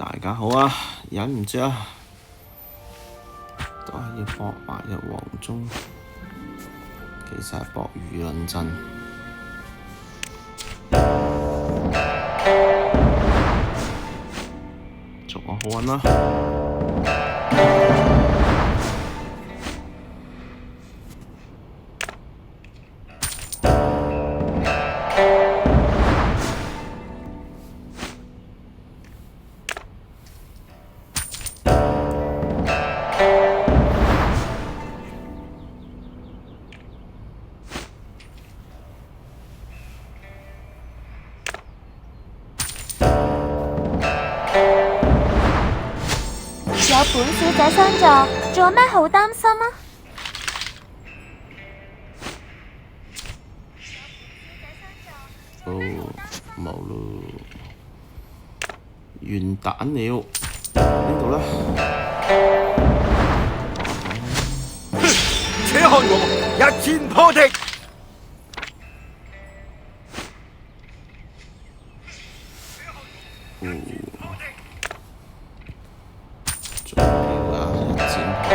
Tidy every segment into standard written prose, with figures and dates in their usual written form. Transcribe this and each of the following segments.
大家好啊，忍唔住啊，都係要搏埋入黃忠，其實係搏輿論陣。祝我好運啦！有本小姐相助，仲有咩好擔心啊？哦，冇咯，完蛋了，邊度呢？且看我一箭破敵！仲要啊，一箭破。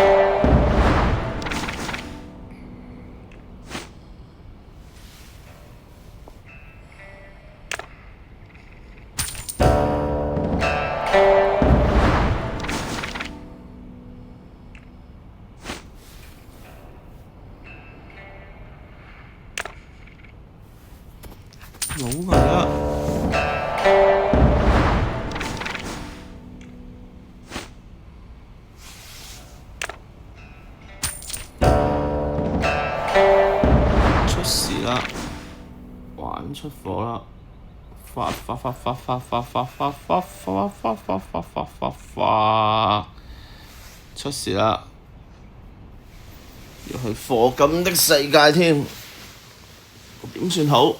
老危啊！出事啦！玩出火啦！出事啦！要去課金的世界添，點算好？